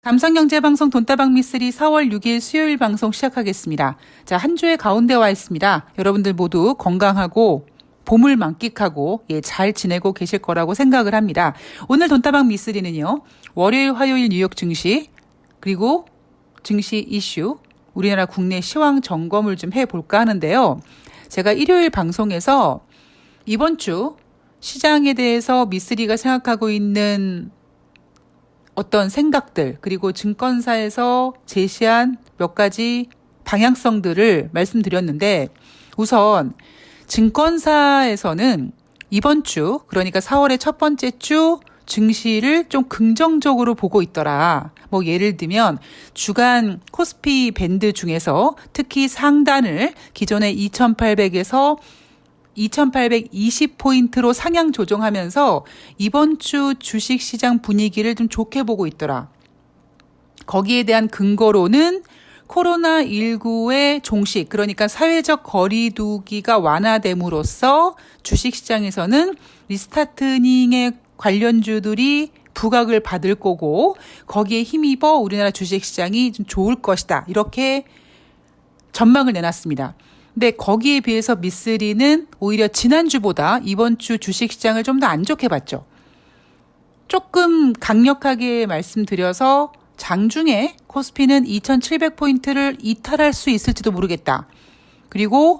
감성경제방송 돈다방 미쓰리 4월 6일 수요일 방송 시작하겠습니다. 자, 한 주의 가운데 와 있습니다. 여러분들 모두 건강하고 봄을 만끽하고 잘 지내고 계실 거라고 생각을 합니다. 오늘 돈다방 미쓰리는요. 월요일, 화요일 뉴욕 증시 그리고 증시 이슈 우리나라 국내 시황 점검을 좀 해볼까 하는데요. 제가 일요일 방송에서 이번 주 시장에 대해서 미쓰리가 생각하고 있는 어떤 생각들 그리고 증권사에서 제시한 몇 가지 방향성들을 말씀드렸는데 우선 증권사에서는 이번 주 그러니까 4월의 첫 번째 주 증시를 좀 긍정적으로 보고 있더라. 뭐 예를 들면 주간 코스피 밴드 중에서 특히 상단을 기존의 2800에서 2820포인트로 상향 조정하면서 이번 주 주식시장 분위기를 좀 좋게 보고 있더라. 거기에 대한 근거로는 코로나19의 종식, 그러니까 사회적 거리두기가 완화됨으로써 주식시장에서는 리스타트닝의 관련주들이 부각을 받을 거고 거기에 힘입어 우리나라 주식시장이 좀 좋을 것이다. 이렇게 전망을 내놨습니다. 근데 거기에 비해서 미쓰리는 오히려 지난주보다 이번 주 주식시장을 좀 더 안 좋게 봤죠. 조금 강력하게 말씀드려서 장중에 코스피는 2700포인트를 이탈할 수 있을지도 모르겠다. 그리고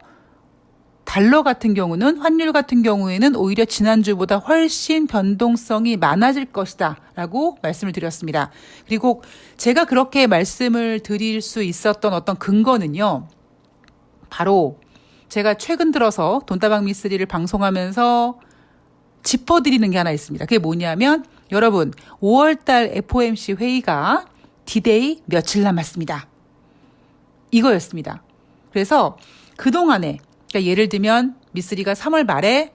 달러 같은 경우는 환율 같은 경우에는 오히려 지난주보다 훨씬 변동성이 많아질 것이다 라고 말씀을 드렸습니다. 그리고 제가 그렇게 말씀을 드릴 수 있었던 어떤 근거는요. 바로 제가 최근 들어서 돈다방 미쓰리를 방송하면서 짚어드리는 게 하나 있습니다. 그게 뭐냐면 여러분 5월달 FOMC 회의가 디데이 며칠 남았습니다. 이거였습니다. 그래서 그동안에 그러니까 예를 들면 미쓰리가 3월 말에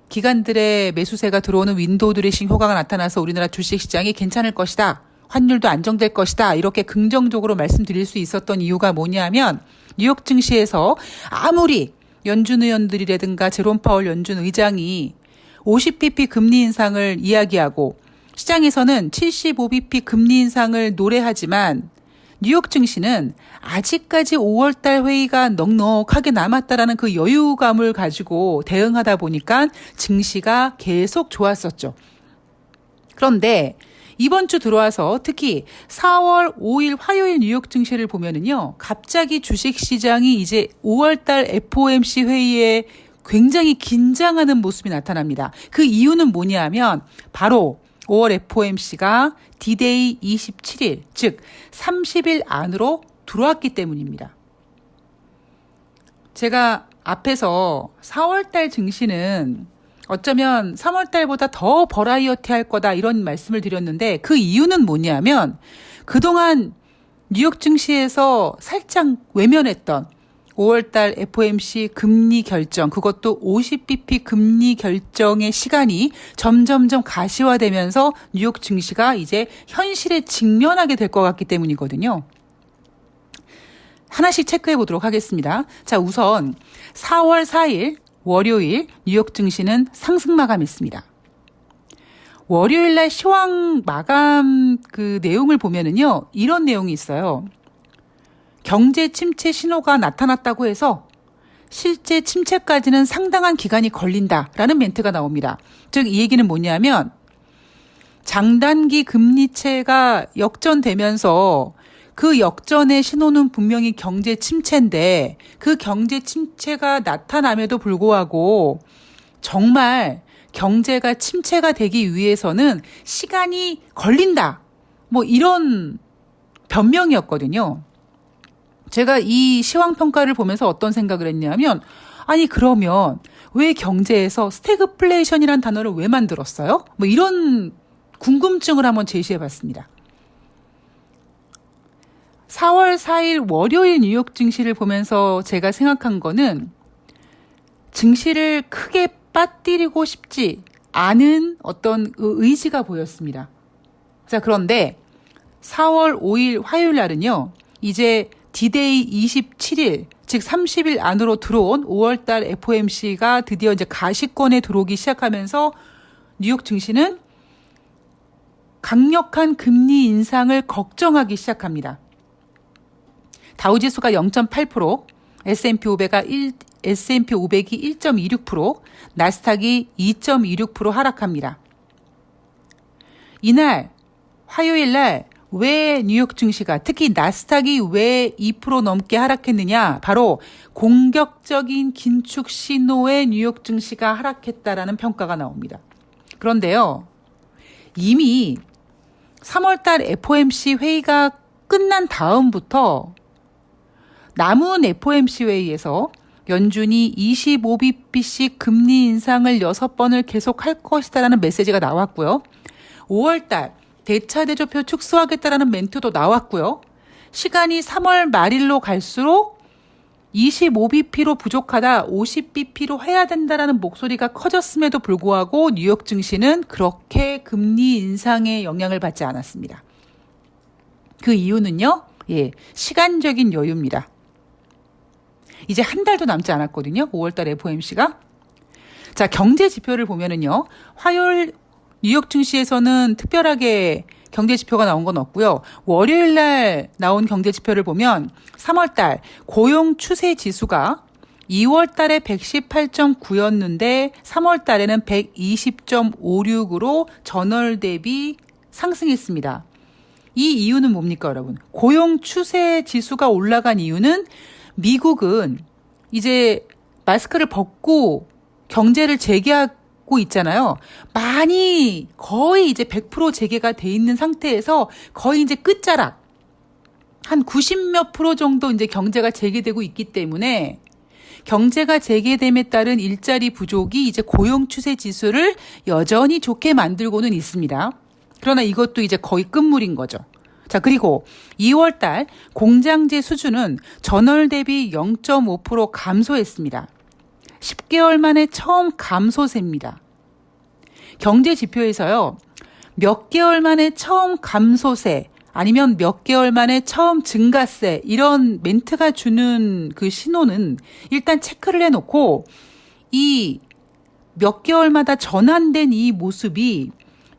기관들의 매수세가 들어오는 윈도우 드레싱 효과가 나타나서 우리나라 주식시장이 괜찮을 것이다. 환율도 안정될 것이다. 이렇게 긍정적으로 말씀드릴 수 있었던 이유가 뭐냐면 뉴욕 증시에서 아무리 연준 의원들이라든가 제롬 파월 연준 의장이 50bp 금리 인상을 이야기하고 시장에서는 75bp 금리 인상을 노래하지만 뉴욕 증시는 아직까지 5월달 회의가 넉넉하게 남았다라는 그 여유감을 가지고 대응하다 보니까 증시가 계속 좋았었죠. 그런데 이번 주 들어와서 특히 4월 5일 화요일 뉴욕 증시를 보면은요, 갑자기 주식시장이 이제 5월달 FOMC 회의에 굉장히 긴장하는 모습이 나타납니다. 그 이유는 뭐냐면 바로 5월 FOMC가 디데이 27일, 즉 30일 안으로 들어왔기 때문입니다. 제가 앞에서 4월달 증시는 어쩌면 3월달보다 더 버라이어티 할 거다 이런 말씀을 드렸는데 그 이유는 뭐냐면 그동안 뉴욕 증시에서 살짝 외면했던 5월달 FOMC 금리 결정, 그것도 50bp 금리 결정의 시간이 점점점 가시화되면서 뉴욕 증시가 이제 현실에 직면하게 될 것 같기 때문이거든요. 하나씩 체크해 보도록 하겠습니다. 자, 우선 4월 4일 월요일 뉴욕 증시는 상승 마감했습니다. 월요일 날 시황 마감 그 내용을 보면은요, 이런 내용이 있어요. 경제 침체 신호가 나타났다고 해서 실제 침체까지는 상당한 기간이 걸린다라는 멘트가 나옵니다. 즉, 이 얘기는 뭐냐면 장단기 금리체가 역전되면서 그 역전의 신호는 분명히 경제 침체인데 그 경제 침체가 나타남에도 불구하고 정말 경제가 침체가 되기 위해서는 시간이 걸린다. 뭐 이런 변명이었거든요. 제가 이 시황평가를 보면서 어떤 생각을 했냐면 아니 그러면 왜 경제에서 스태그플레이션이라는 단어를 왜 만들었어요? 뭐 이런 궁금증을 한번 제시해 봤습니다. 4월 4일 월요일 뉴욕 증시를 보면서 제가 생각한 거는 증시를 크게 빠뜨리고 싶지 않은 어떤 의지가 보였습니다. 자, 그런데 4월 5일 화요일 날은요, 이제 디데이 27일, 즉 30일 안으로 들어온 5월달 FOMC가 드디어 이제 가시권에 들어오기 시작하면서 뉴욕 증시는 강력한 금리 인상을 걱정하기 시작합니다. 다우지수가 0.8%, S&P 500이 1.26%, 나스닥이 2.26% 하락합니다. 이날 화요일 날 왜 뉴욕 증시가 특히 나스닥이 왜 2% 넘게 하락했느냐? 바로 공격적인 긴축 신호에 뉴욕 증시가 하락했다라는 평가가 나옵니다. 그런데요. 이미 3월달 FOMC 회의가 끝난 다음부터 남은 FOMC 회의에서 연준이 25bp씩 금리 인상을 6번을 계속할 것이다라는 메시지가 나왔고요. 5월달 대차대조표 축소하겠다라는 멘트도 나왔고요. 시간이 3월 말일로 갈수록 25bp로 부족하다, 50bp로 해야 된다라는 목소리가 커졌음에도 불구하고 뉴욕 증시는 그렇게 금리 인상의 영향을 받지 않았습니다. 그 이유는요, 시간적인 여유입니다. 이제 한 달도 남지 않았거든요. 5월달 FOMC가. 자, 경제 지표를 보면은요, 화요일 뉴욕 증시에서는 특별하게 경제 지표가 나온 건 없고요. 월요일 날 나온 경제 지표를 보면 3월 달 고용 추세 지수가 2월 달에 118.9였는데 3월 달에는 120.56으로 전월 대비 상승했습니다. 이 이유는 뭡니까, 여러분? 고용 추세 지수가 올라간 이유는 미국은 이제 마스크를 벗고 경제를 재개하고 있잖아요. 많이 거의 이제 100% 재개가 돼 있는 상태에서 거의 이제 끝자락 한 90몇 프로 정도 이제 경제가 재개되고 있기 때문에 경제가 재개됨에 따른 일자리 부족이 이제 고용 추세 지수를 여전히 좋게 만들고는 있습니다. 그러나 이것도 이제 거의 끝물인 거죠. 자, 그리고 2월 달 공장제 수준은 전월 대비 0.5% 감소했습니다. 10개월 만에 처음 감소세입니다. 경제 지표에서요, 몇 개월 만에 처음 감소세, 아니면 몇 개월 만에 처음 증가세, 이런 멘트가 주는 그 신호는 일단 체크를 해놓고 이 몇 개월마다 전환된 이 모습이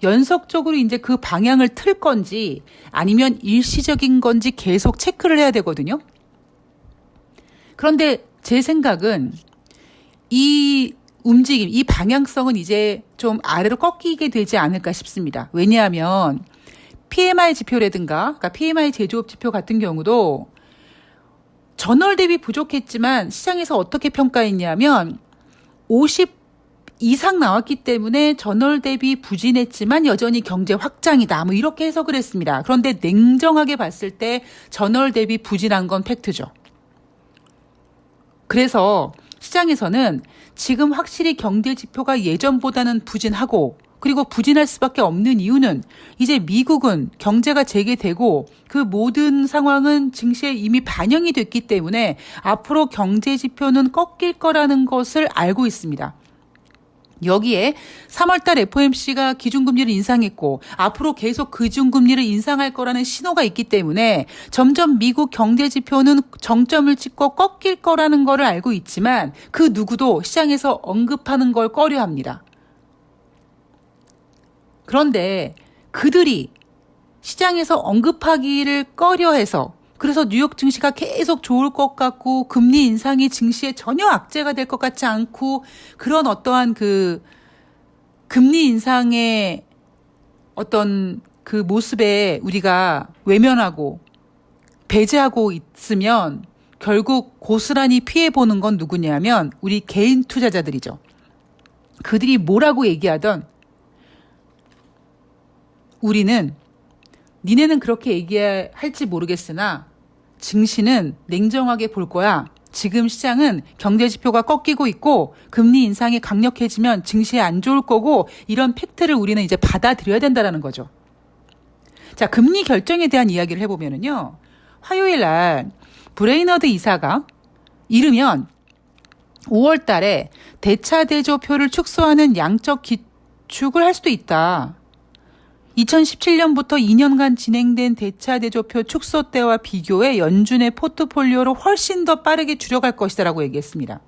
연속적으로 이제 그 방향을 틀 건지 아니면 일시적인 건지 계속 체크를 해야 되거든요. 그런데 제 생각은 이 움직임, 이 방향성은 이제 좀 아래로 꺾이게 되지 않을까 싶습니다. 왜냐하면 PMI 지표라든가, 그러니까 PMI 제조업 지표 같은 경우도 전월 대비 부족했지만 시장에서 어떻게 평가했냐면 50 이상 나왔기 때문에 전월 대비 부진했지만 여전히 경제 확장이다. 뭐 이렇게 해석을 했습니다. 그런데 냉정하게 봤을 때 전월 대비 부진한 건 팩트죠. 그래서 시장에서는 지금 확실히 경제 지표가 예전보다는 부진하고 그리고 부진할 수밖에 없는 이유는 이제 미국은 경제가 재개되고 그 모든 상황은 증시에 이미 반영이 됐기 때문에 앞으로 경제 지표는 꺾일 거라는 것을 알고 있습니다. 여기에 3월달 FOMC가 기준금리를 인상했고 앞으로 계속 기준금리를 인상할 거라는 신호가 있기 때문에 점점 미국 경제지표는 정점을 찍고 꺾일 거라는 거를 알고 있지만 그 누구도 시장에서 언급하는 걸 꺼려합니다. 그런데 그들이 시장에서 언급하기를 꺼려해서 그래서 뉴욕 증시가 계속 좋을 것 같고 금리 인상이 증시에 전혀 악재가 될 것 같지 않고 그런 어떠한 그 금리 인상의 어떤 그 모습에 우리가 외면하고 배제하고 있으면 결국 고스란히 피해보는 건 누구냐면 우리 개인 투자자들이죠. 그들이 뭐라고 얘기하던 우리는 니네는 그렇게 얘기할지 모르겠으나 증시는 냉정하게 볼 거야. 지금 시장은 경제 지표가 꺾이고 있고 금리 인상이 강력해지면 증시에 안 좋을 거고 이런 팩트를 우리는 이제 받아들여야 된다는 거죠. 자, 금리 결정에 대한 이야기를 해보면은요. 화요일 날 브레이너드 이사가 이르면 5월 달에 대차대조표를 축소하는 양적 기축을 할 수도 있다. 2017년부터 2년간 진행된 대차대조표 축소 때와 비교해 연준의 포트폴리오를 훨씬 더 빠르게 줄여갈 것이다라고 얘기했습니다.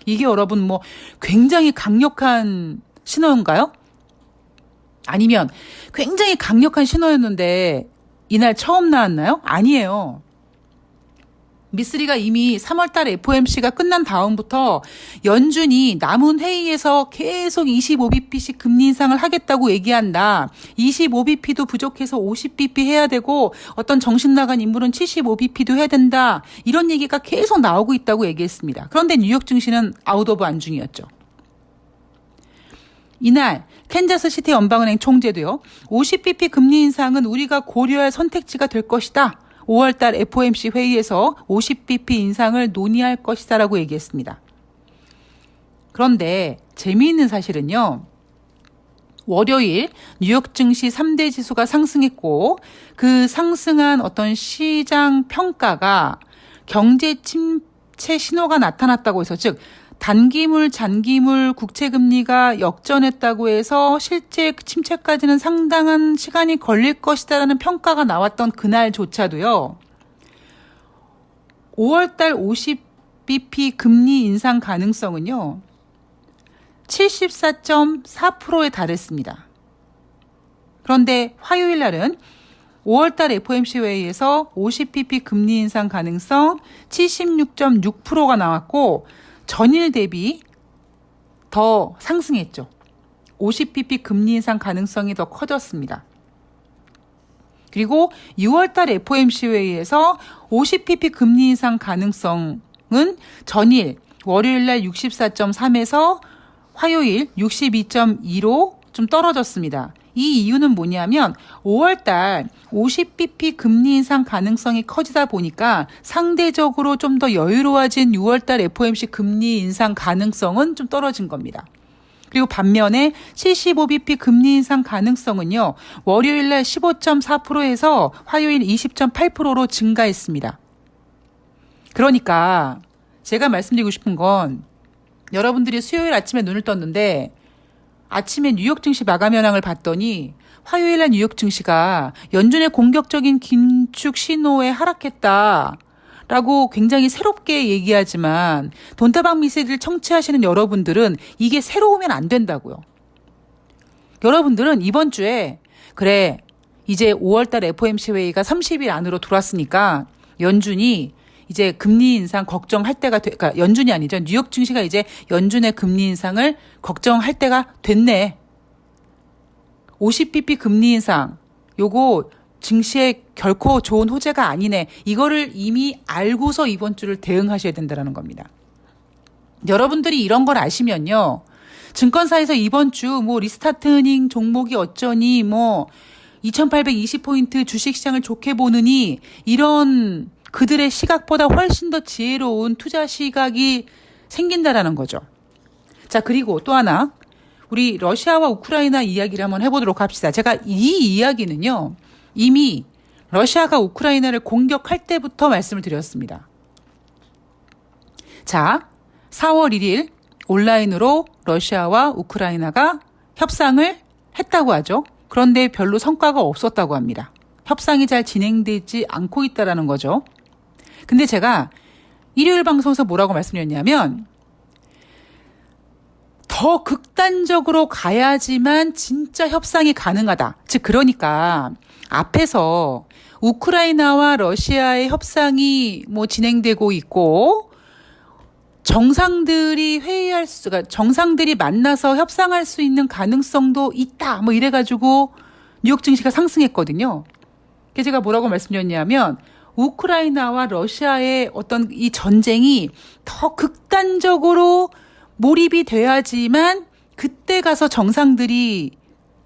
이게 여러분 뭐 굉장히 강력한 신호인가요? 아니면 굉장히 강력한 신호였는데 이날 처음 나왔나요? 아니에요. 미쓰리가 이미 3월달 FOMC가 끝난 다음부터 연준이 남은 회의에서 계속 25bp씩 금리 인상을 하겠다고 얘기한다. 25bp도 부족해서 50bp 해야 되고 어떤 정신 나간 인물은 75bp도 해야 된다. 이런 얘기가 계속 나오고 있다고 얘기했습니다. 그런데 뉴욕 증시는 아웃 오브 안중이었죠. 이날 캔자스 시티 연방은행 총재도요. 50bp 금리 인상은 우리가 고려할 선택지가 될 것이다. 5월달 FOMC 회의에서 50bp 인상을 논의할 것이다 라고 얘기했습니다. 그런데 재미있는 사실은요. 월요일 뉴욕 증시 3대 지수가 상승했고 그 상승한 어떤 시장 평가가 경제 침체 신호가 나타났다고 해서 즉 단기물, 잔기물 국채금리가 역전했다고 해서 실제 침체까지는 상당한 시간이 걸릴 것이다라는 평가가 나왔던 그날조차도요. 5월달 50bp 금리 인상 가능성은요. 74.4%에 달했습니다. 그런데 화요일 날은 5월달 FOMC 회의에서 50bp 금리 인상 가능성 76.6%가 나왔고 전일 대비 더 상승했죠. 50bp 금리 인상 가능성이 더 커졌습니다. 그리고 6월달 FOMC 회의에서 50bp 금리 인상 가능성은 전일 월요일날 64.3에서 화요일 62.2로 좀 떨어졌습니다. 이 이유는 뭐냐면 5월달 50bp 금리 인상 가능성이 커지다 보니까 상대적으로 좀 더 여유로워진 6월달 FOMC 금리 인상 가능성은 좀 떨어진 겁니다. 그리고 반면에 75bp 금리 인상 가능성은요. 월요일날 15.4%에서 화요일 20.8%로 증가했습니다. 그러니까 제가 말씀드리고 싶은 건 여러분들이 수요일 아침에 눈을 떴는데 아침에 뉴욕 증시 마감 현황을 봤더니 화요일날 뉴욕 증시가 연준의 공격적인 긴축 신호에 하락했다라고 굉장히 새롭게 얘기하지만 돈다방 미세를 청취하시는 여러분들은 이게 새로우면 안 된다고요. 여러분들은 이번 주에 그래 이제 5월달 FOMC 회의가 30일 안으로 들어왔으니까 연준이 이제 금리 인상 걱정할 때가 그러니까 연준이 아니죠. 뉴욕 증시가 이제 연준의 금리 인상을 걱정할 때가 됐네. 50bp 금리 인상 요거 증시에 결코 좋은 호재가 아니네. 이거를 이미 알고서 이번 주를 대응하셔야 된다는 겁니다. 여러분들이 이런 걸 아시면요. 증권사에서 이번 주 뭐 리스타트닝 종목이 어쩌니 뭐 2820포인트 주식시장을 좋게 보느니 이런 그들의 시각보다 훨씬 더 지혜로운 투자 시각이 생긴다라는 거죠. 자, 그리고 또 하나 우리 러시아와 우크라이나 이야기를 한번 해보도록 합시다. 제가 이 이야기는요. 이미 러시아가 우크라이나를 공격할 때부터 말씀을 드렸습니다. 자, 4월 1일 온라인으로 러시아와 우크라이나가 협상을 했다고 하죠. 그런데 별로 성과가 없었다고 합니다. 협상이 잘 진행되지 않고 있다는 거죠. 근데 제가 일요일 방송에서 뭐라고 말씀드렸냐면 더 극단적으로 가야지만 진짜 협상이 가능하다. 즉 그러니까 앞에서 우크라이나와 러시아의 협상이 뭐 진행되고 있고 정상들이 회의할 수가 정상들이 만나서 협상할 수 있는 가능성도 있다. 뭐 이래가지고 뉴욕 증시가 상승했거든요. 그래서 제가 뭐라고 말씀드렸냐면 우크라이나와 러시아의 어떤 이 전쟁이 더 극단적으로 몰입이 돼야지만 그때 가서 정상들이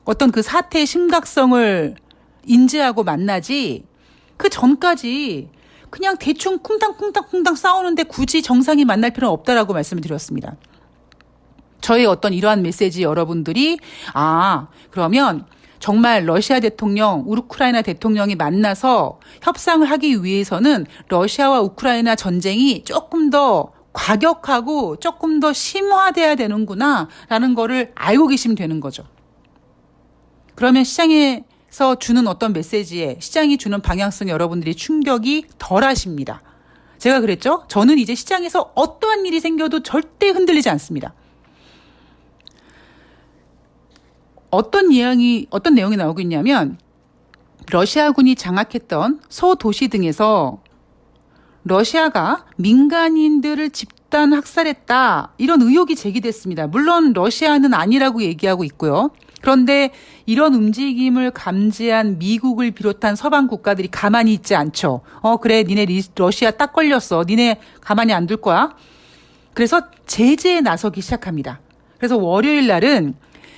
어떤 그 사태의 심각성을 인지하고 만나지 그 전까지 그냥 대충 쿵당쿵당쿵당 싸우는데 굳이 정상이 만날 필요는 없다라고 말씀을 드렸습니다. 저의 어떤 이러한 메시지 여러분들이 그러면 정말 러시아 대통령, 우크라이나 대통령이 만나서 협상을 하기 위해서는 러시아와 우크라이나 전쟁이 조금 더 과격하고 조금 더 심화돼야 되는구나라는 거를 알고 계시면 되는 거죠. 그러면 시장에서 주는 어떤 메시지에 시장이 주는 방향성에 여러분들이 충격이 덜 하십니다. 제가 그랬죠? 저는 이제 시장에서 어떠한 일이 생겨도 절대 흔들리지 않습니다. 어떤 내용이 나오고 있냐면 러시아군이 장악했던 소도시 등에서 러시아가 민간인들을 집단 학살했다. 이런 의혹이 제기됐습니다. 물론 러시아는 아니라고 얘기하고 있고요. 그런데 이런 움직임을 감지한 미국을 비롯한 서방 국가들이 가만히 있지 않죠. 그래, 니네 러시아 딱 걸렸어. 니네 가만히 안 둘 거야. 그래서 제재에 나서기 시작합니다. 그래서 월요일 날은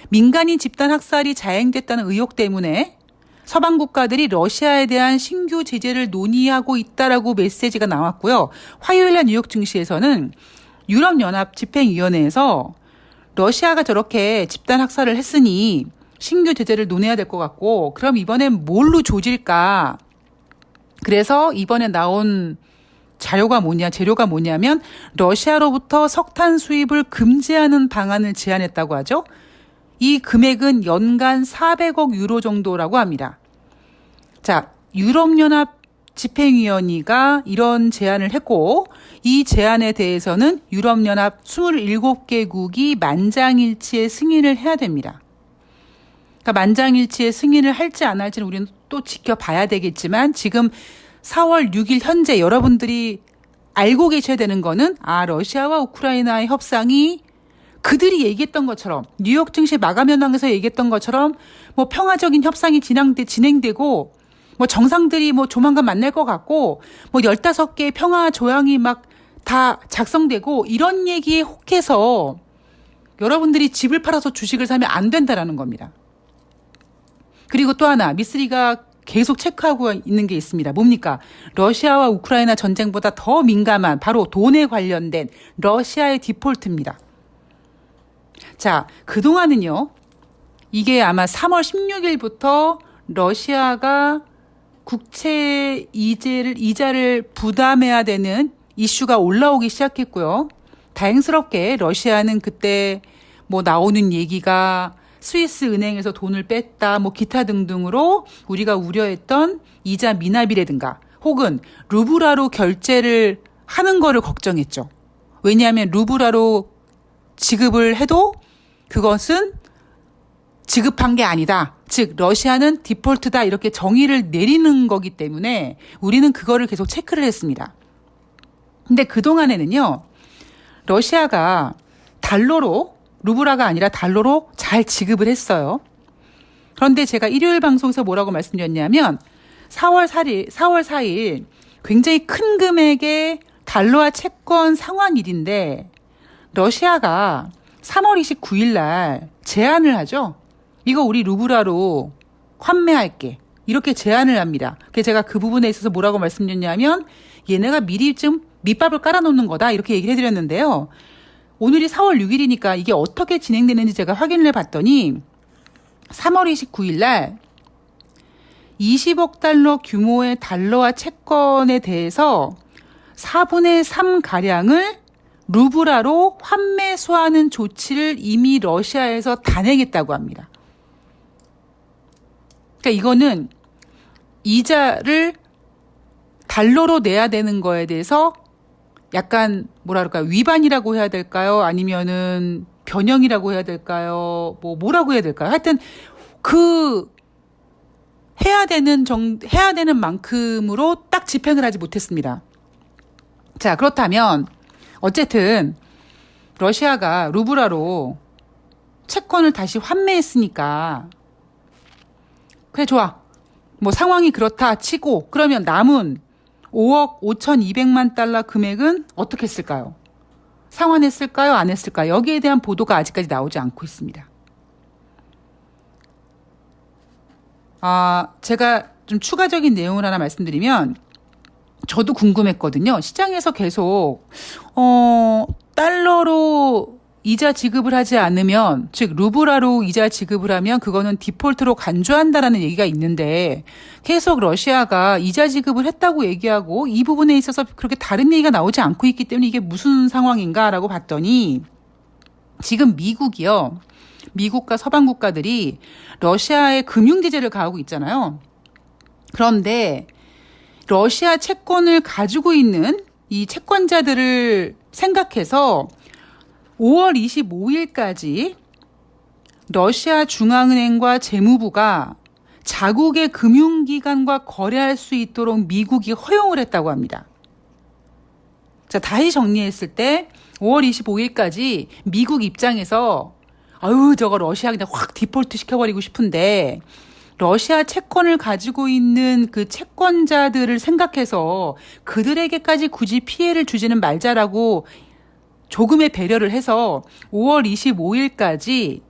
민간인 집단 학살이 자행됐다는 의혹 때문에 서방 국가들이 러시아에 대한 신규 제재를 논의하고 있다라고 메시지가 나왔고요. 화요일 날 뉴욕 증시에서는 유럽연합 집행위원회에서 러시아가 저렇게 집단 학살을 했으니 신규 제재를 논해야 될 것 같고, 그럼 이번엔 뭘로 조질까? 그래서 이번에 나온 재료가 뭐냐면 러시아로부터 석탄 수입을 금지하는 방안을 제안했다고 하죠. 이 금액은 연간 400억 유로 정도라고 합니다. 자, 유럽연합 집행위원회가 이런 제안을 했고, 이 제안에 대해서는 유럽연합 27개국이 만장일치의 승인을 해야 됩니다. 그러니까 만장일치의 승인을 할지 안 할지는 우리는 또 지켜봐야 되겠지만, 지금 4월 6일 현재 여러분들이 알고 계셔야 되는 거는, 러시아와 우크라이나의 협상이 그들이 얘기했던 것처럼, 뉴욕 증시 마감 현황에서 얘기했던 것처럼 뭐 평화적인 협상이 진행되고 뭐 정상들이 뭐 조만간 만날 것 같고 뭐 15개의 평화 조약이 막 다 작성되고, 이런 얘기에 혹해서 여러분들이 집을 팔아서 주식을 사면 안 된다라는 겁니다. 그리고 또 하나 미쓰리가 계속 체크하고 있는 게 있습니다. 뭡니까? 러시아와 우크라이나 전쟁보다 더 민감한 바로 돈에 관련된 러시아의 디폴트입니다. 자, 그동안은요, 이게 아마 3월 16일부터 러시아가 국채 이자를 부담해야 되는 이슈가 올라오기 시작했고요. 다행스럽게 러시아는 그때 뭐 나오는 얘기가 스위스 은행에서 돈을 뺐다, 뭐 기타 등등으로 우리가 우려했던 이자 미납이라든가 혹은 루블화로 결제를 하는 거를 걱정했죠. 왜냐하면 루블화로 지급을 해도 그것은 지급한 게 아니다. 즉 러시아는 디폴트다, 이렇게 정의를 내리는 거기 때문에 우리는 그거를 계속 체크를 했습니다. 근데 그동안에는요, 러시아가 달러로, 루블화가 아니라 달러로 잘 지급을 했어요. 그런데 제가 일요일 방송에서 뭐라고 말씀드렸냐면 4월 4일 굉장히 큰 금액의 달러화 채권 상환일인데 러시아가 3월 29일 날 제안을 하죠. 이거 우리 루블화로 환매할게. 이렇게 제안을 합니다. 그래서 제가 그 부분에 있어서 뭐라고 말씀드렸냐면 얘네가 미리 좀 밑밥을 깔아놓는 거다, 이렇게 얘기를 해드렸는데요. 오늘이 4월 6일이니까 이게 어떻게 진행되는지 제가 확인을 해봤더니 3월 29일 날 20억 달러 규모의 달러화 채권에 대해서 4분의 3가량을 루블화로 환매수하는 조치를 이미 러시아에서 단행했다고 합니다. 그러니까 이거는 이자를 달러로 내야 되는 거에 대해서 약간 뭐라 그럴까요? 위반이라고 해야 될까요? 아니면은 변형이라고 해야 될까요? 뭐라고 해야 될까요? 하여튼 해야 되는 만큼으로 딱 집행을 하지 못했습니다. 자, 그렇다면 어쨌든 러시아가 루블화로 채권을 다시 환매했으니까 그래, 좋아. 뭐 상황이 그렇다 치고, 그러면 남은 5억 5,200만 달러 금액은 어떻게 했을까요? 상환했을까요? 안 했을까요? 여기에 대한 보도가 아직까지 나오지 않고 있습니다. 제가 좀 추가적인 내용을 하나 말씀드리면, 저도 궁금했거든요. 시장에서 계속 달러로 이자 지급을 하지 않으면, 즉 루블화로 이자 지급을 하면 그거는 디폴트로 간주한다라는 얘기가 있는데 계속 러시아가 이자 지급을 했다고 얘기하고 이 부분에 있어서 그렇게 다른 얘기가 나오지 않고 있기 때문에 이게 무슨 상황인가라고 봤더니, 지금 미국과 서방 국가들이 러시아에 금융 제재를 가하고 있잖아요. 그런데 러시아 채권을 가지고 있는 이 채권자들을 생각해서 5월 25일까지 러시아 중앙은행과 재무부가 자국의 금융기관과 거래할 수 있도록 미국이 허용을 했다고 합니다. 자, 다시 정리했을 때 5월 25일까지 미국 입장에서 저거 러시아 그냥 확 디폴트 시켜버리고 싶은데 러시아 채권을 가지고 있는 그 채권자들을 생각해서 그들에게까지 굳이 피해를 주지는 말자라고 조금의 배려를 해서 5월 25일까지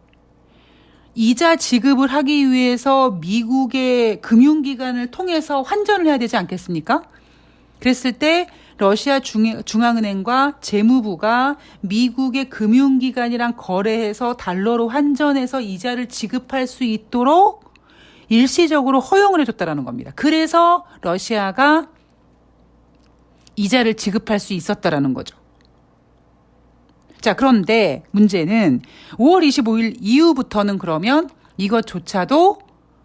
이자 지급을 하기 위해서 미국의 금융기관을 통해서 환전을 해야 되지 않겠습니까? 그랬을 때 러시아 중앙은행과 재무부가 미국의 금융기관이랑 거래해서 달러로 환전해서 이자를 지급할 수 있도록 일시적으로 허용을 해줬다라는 겁니다. 그래서 러시아가 이자를 지급할 수 있었다라는 거죠. 자, 그런데 문제는 5월 25일 이후부터는 그러면 이것조차도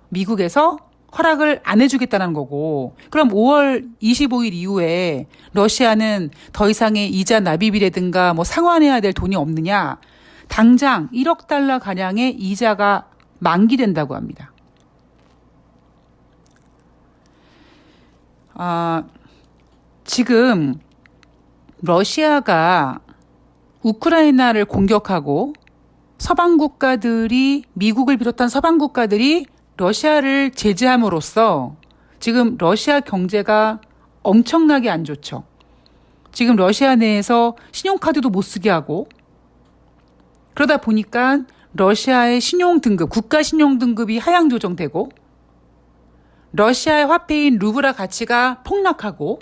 미국에서 허락을 안 해주겠다는 거고, 그럼 5월 25일 이후에 러시아는 더 이상의 이자 납입이라든가 뭐 상환해야 될 돈이 없느냐? 당장 1억 달러 가량의 이자가 만기된다고 합니다. 지금 러시아가 우크라이나를 공격하고 서방 국가들이, 미국을 비롯한 서방 국가들이 러시아를 제재함으로써 지금 러시아 경제가 엄청나게 안 좋죠. 지금 러시아 내에서 신용카드도 못 쓰게 하고, 그러다 보니까 러시아의 신용등급, 국가 신용등급이 하향 조정되고, 러시아의 화폐인 루블화 가치가 폭락하고,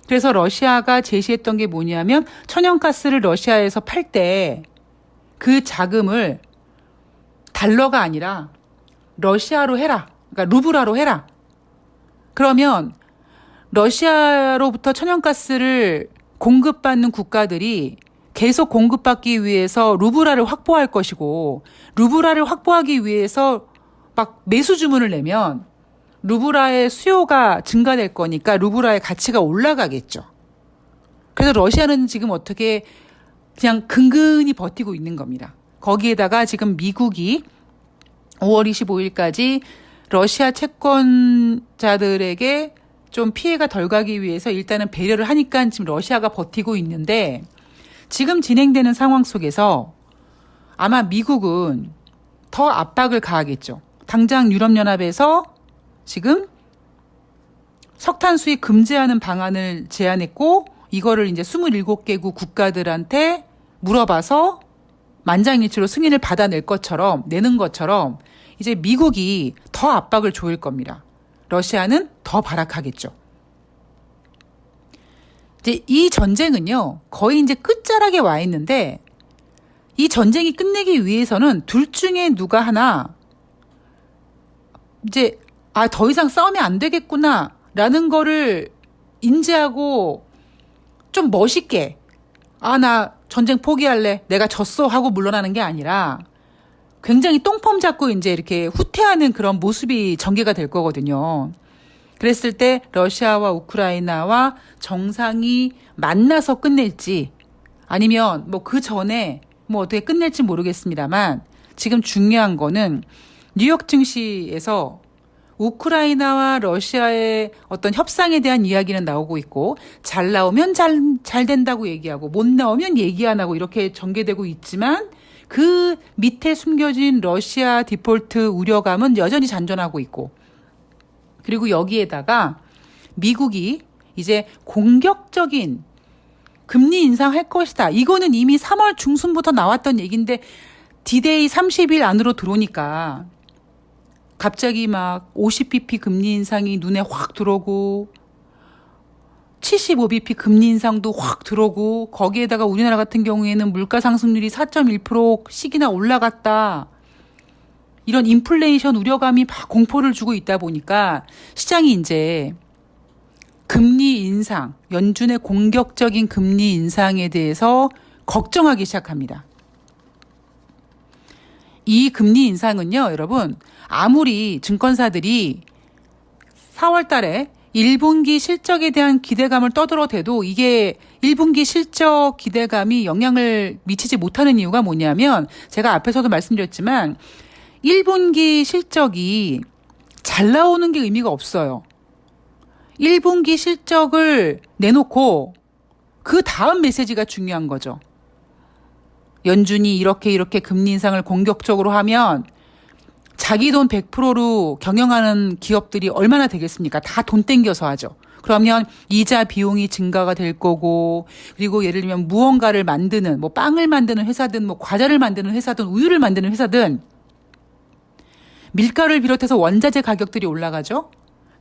그래서 러시아가 제시했던 게 뭐냐면 천연가스를 러시아에서 팔 때 그 자금을 달러가 아니라 러시아로 해라. 그러니까 루블화로 해라. 그러면 러시아로부터 천연가스를 공급받는 국가들이 계속 공급받기 위해서 루블화를 확보할 것이고, 루블화를 확보하기 위해서 막 매수 주문을 내면 루블화의 수요가 증가될 거니까 루블화의 가치가 올라가겠죠. 그래서 러시아는 지금 어떻게 그냥 근근히 버티고 있는 겁니다. 거기에다가 지금 미국이 5월 25일까지 러시아 채권자들에게 좀 피해가 덜 가기 위해서 일단은 배려를 하니까 지금 러시아가 버티고 있는데, 지금 진행되는 상황 속에서 아마 미국은 더 압박을 가하겠죠. 당장 유럽연합에서 지금 석탄 수입 금지하는 방안을 제안했고, 이거를 이제 27개국 국가들한테 물어봐서 만장일치로 승인을 내는 것처럼 이제 미국이 더 압박을 조일 겁니다. 러시아는 더 발악하겠죠. 이제 이 전쟁은요, 거의 이제 끝자락에 와 있는데, 이 전쟁이 끝내기 위해서는 둘 중에 누가 하나 이제 더 이상 싸우면 안 되겠구나 라는 거를 인지하고 좀 멋있게 나 전쟁 포기할래, 내가 졌어 하고 물러나는 게 아니라 굉장히 똥폼 잡고 이제 이렇게 후퇴하는 그런 모습이 전개가 될 거거든요. 그랬을 때 러시아와 우크라이나와 정상이 만나서 끝낼지, 아니면 뭐 그 전에 뭐 어떻게 끝낼지 모르겠습니다만, 지금 중요한 거는 뉴욕 증시에서 우크라이나와 러시아의 어떤 협상에 대한 이야기는 나오고 있고, 잘 나오면 잘 된다고 얘기하고, 못 나오면 얘기 안 하고 이렇게 전개되고 있지만, 그 밑에 숨겨진 러시아 디폴트 우려감은 여전히 잔존하고 있고, 그리고 여기에다가 미국이 이제 공격적인 금리 인상할 것이다. 이거는 이미 3월 중순부터 나왔던 얘기인데 D-Day 30일 안으로 들어오니까 갑자기 막 50bp 금리 인상이 눈에 확 들어오고 75bp 금리 인상도 확 들어오고, 거기에다가 우리나라 같은 경우에는 물가 상승률이 4.1%씩이나 올라갔다. 이런 인플레이션 우려감이 막 공포를 주고 있다 보니까 시장이 이제 금리 인상, 연준의 공격적인 금리 인상에 대해서 걱정하기 시작합니다. 이 금리 인상은요, 여러분, 아무리 증권사들이 4월 달에 1분기 실적에 대한 기대감을 떠들어대도 이게 1분기 실적 기대감이 영향을 미치지 못하는 이유가 뭐냐면, 제가 앞에서도 말씀드렸지만 1분기 실적이 잘 나오는 게 의미가 없어요. 1분기 실적을 내놓고 그 다음 메시지가 중요한 거죠. 연준이 이렇게 금리 인상을 공격적으로 하면 자기 돈 100%로 경영하는 기업들이 얼마나 되겠습니까? 다 돈 땡겨서 하죠. 그러면 이자 비용이 증가가 될 거고, 그리고 예를 들면 무언가를 만드는, 뭐 빵을 만드는 회사든, 뭐 과자를 만드는 회사든, 우유를 만드는 회사든, 밀가루를 비롯해서 원자재 가격들이 올라가죠.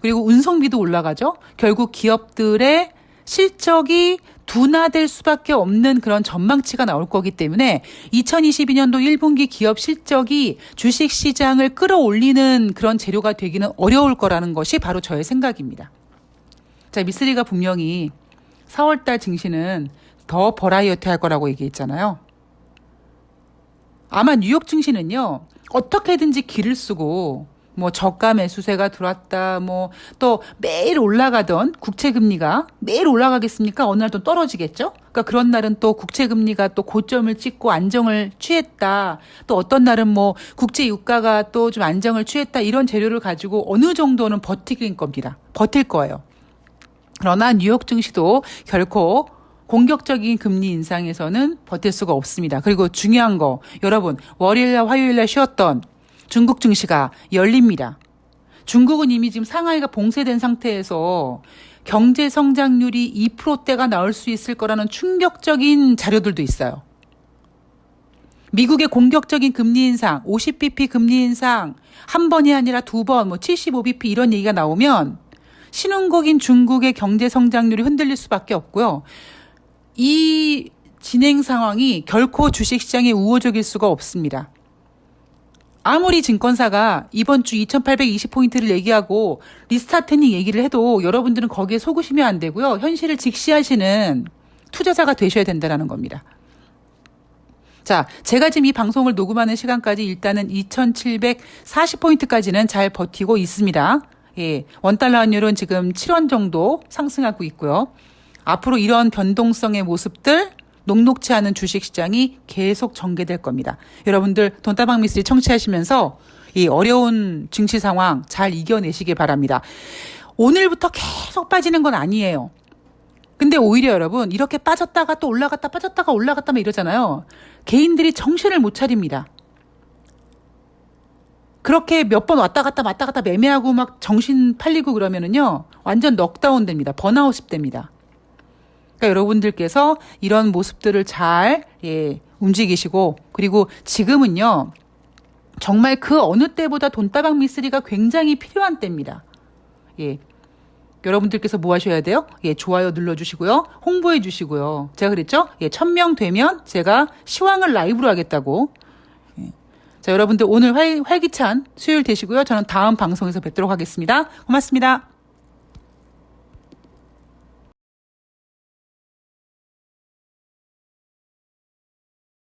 그리고 운송비도 올라가죠. 결국 기업들의 실적이 둔화될 수밖에 없는 그런 전망치가 나올 거기 때문에 2022년도 1분기 기업 실적이 주식시장을 끌어올리는 그런 재료가 되기는 어려울 거라는 것이 바로 저의 생각입니다. 자, 미쓰리가 분명히 4월달 증시는 더 버라이어티 할 거라고 얘기했잖아요. 아마 뉴욕 증시는요, 어떻게든지 길을 쓰고 뭐 저가 매수세가 들어왔다, 뭐 또 매일 올라가던 국채금리가 매일 올라가겠습니까? 어느 날 또 떨어지겠죠? 그러니까 그런 날은 또 국채금리가 또 고점을 찍고 안정을 취했다. 또 어떤 날은 뭐 국채 유가가 또 좀 안정을 취했다. 이런 재료를 가지고 어느 정도는 버틸 겁니다. 버틸 거예요. 그러나 뉴욕 증시도 결코 공격적인 금리 인상에서는 버틸 수가 없습니다. 그리고 중요한 거, 여러분, 월요일날 화요일날 쉬었던 중국 증시가 열립니다. 중국은 이미 지금 상하이가 봉쇄된 상태에서 경제 성장률이 2%대가 나올 수 있을 거라는 충격적인 자료들도 있어요. 미국의 공격적인 금리 인상, 50bp 금리 인상, 한 번이 아니라 두 번, 뭐 75bp 이런 얘기가 나오면 신흥국인 중국의 경제 성장률이 흔들릴 수밖에 없고요. 이 진행 상황이 결코 주식시장에 우호적일 수가 없습니다. 아무리 증권사가 이번 주 2820포인트를 얘기하고 리스타트닝 얘기를 해도 여러분들은 거기에 속으시면 안 되고요. 현실을 직시하시는 투자자가 되셔야 된다는 겁니다. 자, 제가 지금 이 방송을 녹음하는 시간까지 일단은 2740포인트까지는 잘 버티고 있습니다. 예, 원달러 환율은 지금 7원 정도 상승하고 있고요. 앞으로 이런 변동성의 모습들, 녹록치 않은 주식시장이 계속 전개될 겁니다. 여러분들 돈다방 미쓰리 청취하시면서 이 어려운 증시 상황 잘 이겨내시길 바랍니다. 오늘부터 계속 빠지는 건 아니에요. 근데 오히려 여러분 이렇게 빠졌다가 또 올라갔다 빠졌다가 올라갔다 막 이러잖아요. 개인들이 정신을 못 차립니다. 그렇게 몇 번 왔다 갔다 매매하고 막 정신 팔리고 그러면은요 완전 넉다운 됩니다. 번아웃이 됩니다. 그러니까 여러분들께서 이런 모습들을 잘 움직이시고, 그리고 지금은요 정말 그 어느 때보다 돈다방 미쓰리가 굉장히 필요한 때입니다. 예, 여러분들께서 뭐 하셔야 돼요? 예, 좋아요 눌러주시고요, 홍보해 주시고요. 제가 그랬죠? 예, 1000명 되면 제가 시황을 라이브로 하겠다고. 예. 자, 여러분들 오늘 활기찬 수요일 되시고요. 저는 다음 방송에서 뵙도록 하겠습니다. 고맙습니다.